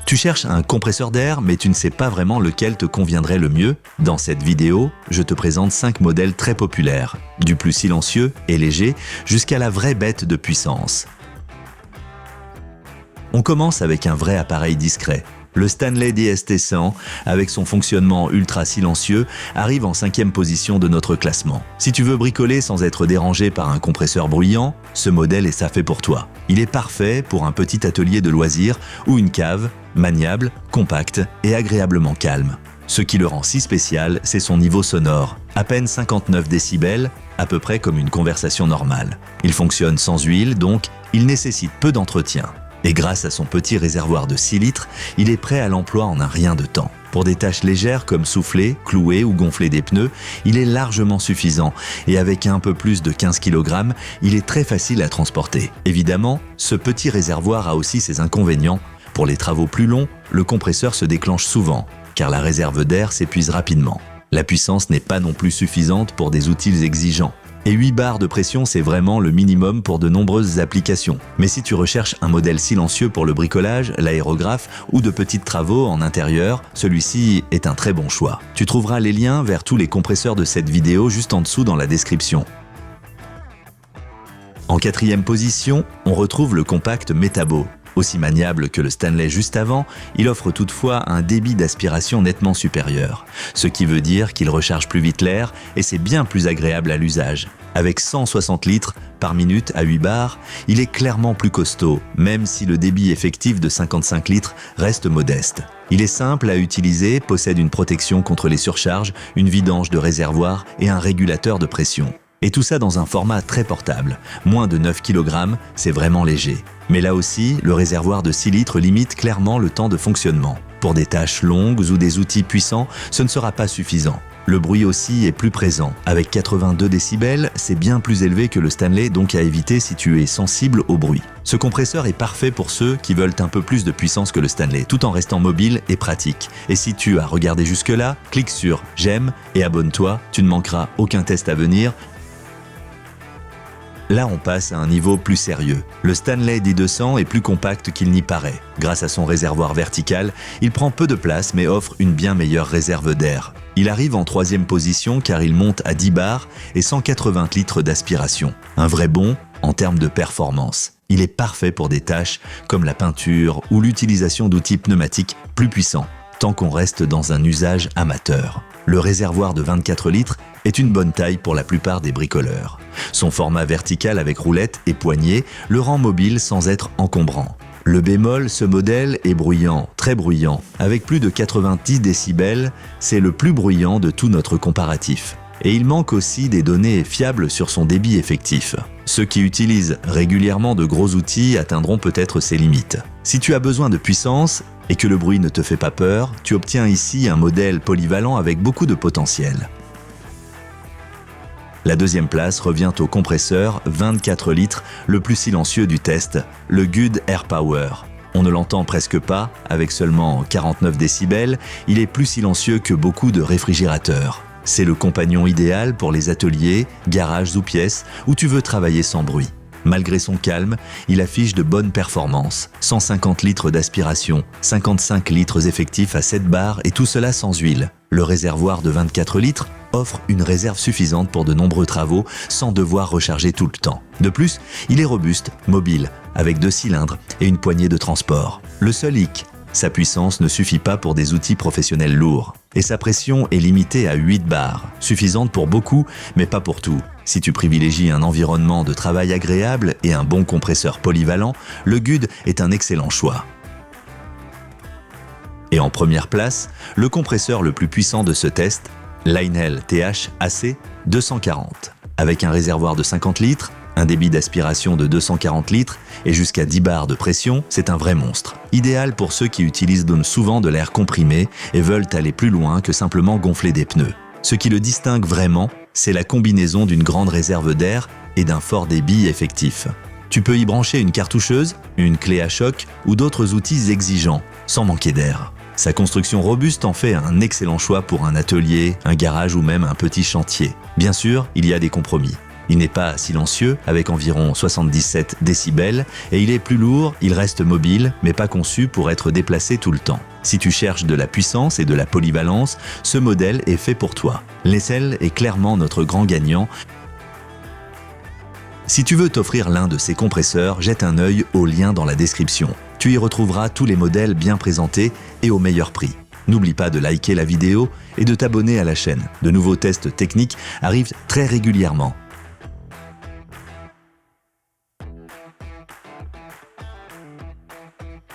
Tu cherches un compresseur d'air, mais tu ne sais pas vraiment lequel te conviendrait le mieux? Dans cette vidéo, je te présente 5 modèles très populaires, du plus silencieux et léger jusqu'à la vraie bête de puissance. On commence avec un vrai appareil discret. Le Stanley DST-100, avec son fonctionnement ultra silencieux, arrive en 5e position de notre classement. Si tu veux bricoler sans être dérangé par un compresseur bruyant, ce modèle est ça fait pour toi. Il est parfait pour un petit atelier de loisirs ou une cave, maniable, compacte et agréablement calme. Ce qui le rend si spécial, c'est son niveau sonore, à peine 59 décibels, à peu près comme une conversation normale. Il fonctionne sans huile, donc il nécessite peu d'entretien. Et grâce à son petit réservoir de 6 litres, il est prêt à l'emploi en un rien de temps. Pour des tâches légères comme souffler, clouer ou gonfler des pneus, il est largement suffisant et avec un peu plus de 15 kg, il est très facile à transporter. Évidemment, ce petit réservoir a aussi ses inconvénients. Pour les travaux plus longs, le compresseur se déclenche souvent, car la réserve d'air s'épuise rapidement. La puissance n'est pas non plus suffisante pour des outils exigeants. Et 8 bars de pression, c'est vraiment le minimum pour de nombreuses applications. Mais si tu recherches un modèle silencieux pour le bricolage, l'aérographe ou de petits travaux en intérieur, celui-ci est un très bon choix. Tu trouveras les liens vers tous les compresseurs de cette vidéo juste en dessous dans la description. En 4e position, on retrouve le compact Metabo. Aussi maniable que le Stanley juste avant, il offre toutefois un débit d'aspiration nettement supérieur, ce qui veut dire qu'il recharge plus vite l'air et c'est bien plus agréable à l'usage. Avec 160 litres par minute à 8 bars, il est clairement plus costaud, même si le débit effectif de 55 litres reste modeste. Il est simple à utiliser, possède une protection contre les surcharges, une vidange de réservoir et un régulateur de pression. Et tout ça dans un format très portable. Moins de 9 kg, c'est vraiment léger. Mais là aussi, le réservoir de 6 litres limite clairement le temps de fonctionnement. Pour des tâches longues ou des outils puissants, ce ne sera pas suffisant. Le bruit aussi est plus présent. Avec 82 décibels, c'est bien plus élevé que le Stanley, donc à éviter si tu es sensible au bruit. Ce compresseur est parfait pour ceux qui veulent un peu plus de puissance que le Stanley, tout en restant mobile et pratique. Et si tu as regardé jusque-là, clique sur « J'aime » et abonne-toi, tu ne manqueras aucun test à venir. Là, on passe à un niveau plus sérieux. Le Stanley D200 est plus compact qu'il n'y paraît. Grâce à son réservoir vertical, il prend peu de place mais offre une bien meilleure réserve d'air. Il arrive en 3e position car il monte à 10 bars et 180 litres d'aspiration. Un vrai bond en termes de performance. Il est parfait pour des tâches comme la peinture ou l'utilisation d'outils pneumatiques plus puissants, tant qu'on reste dans un usage amateur. Le réservoir de 24 litres est une bonne taille pour la plupart des bricoleurs. Son format vertical avec roulette et poignée le rend mobile sans être encombrant. Le bémol, ce modèle est bruyant, très bruyant. Avec plus de 90 décibels, c'est le plus bruyant de tout notre comparatif. Et il manque aussi des données fiables sur son débit effectif. Ceux qui utilisent régulièrement de gros outils atteindront peut-être ses limites. Si tu as besoin de puissance et que le bruit ne te fait pas peur, tu obtiens ici un modèle polyvalent avec beaucoup de potentiel. La 2e place revient au compresseur 24 litres, le plus silencieux du test, le Good Air Power. On ne l'entend presque pas, avec seulement 49 décibels, il est plus silencieux que beaucoup de réfrigérateurs. C'est le compagnon idéal pour les ateliers, garages ou pièces où tu veux travailler sans bruit. Malgré son calme, il affiche de bonnes performances. 150 litres d'aspiration, 55 litres effectifs à 7 bars et tout cela sans huile. Le réservoir de 24 litres offre une réserve suffisante pour de nombreux travaux sans devoir recharger tout le temps. De plus, il est robuste, mobile, avec 2 cylindres et une poignée de transport. Le seul hic, sa puissance ne suffit pas pour des outils professionnels lourds. Et sa pression est limitée à 8 bars, suffisante pour beaucoup, mais pas pour tout. Si tu privilégies un environnement de travail agréable et un bon compresseur polyvalent, le Good est un excellent choix. Et en première place, le compresseur le plus puissant de ce test, Lionel TH-AC 240. Avec un réservoir de 50 litres, un débit d'aspiration de 240 litres et jusqu'à 10 bars de pression, c'est un vrai monstre. Idéal pour ceux qui utilisent souvent de l'air comprimé et veulent aller plus loin que simplement gonfler des pneus. Ce qui le distingue vraiment, c'est la combinaison d'une grande réserve d'air et d'un fort débit effectif. Tu peux y brancher une cartoucheuse, une clé à choc ou d'autres outils exigeants, sans manquer d'air. Sa construction robuste en fait un excellent choix pour un atelier, un garage ou même un petit chantier. Bien sûr, il y a des compromis. Il n'est pas silencieux, avec environ 77 décibels, et il est plus lourd, il reste mobile, mais pas conçu pour être déplacé tout le temps. Si tu cherches de la puissance et de la polyvalence, ce modèle est fait pour toi. L'aisselle est clairement notre grand gagnant. Si tu veux t'offrir l'un de ces compresseurs, jette un œil au lien dans la description. Tu y retrouveras tous les modèles bien présentés et au meilleur prix. N'oublie pas de liker la vidéo et de t'abonner à la chaîne. De nouveaux tests techniques arrivent très régulièrement.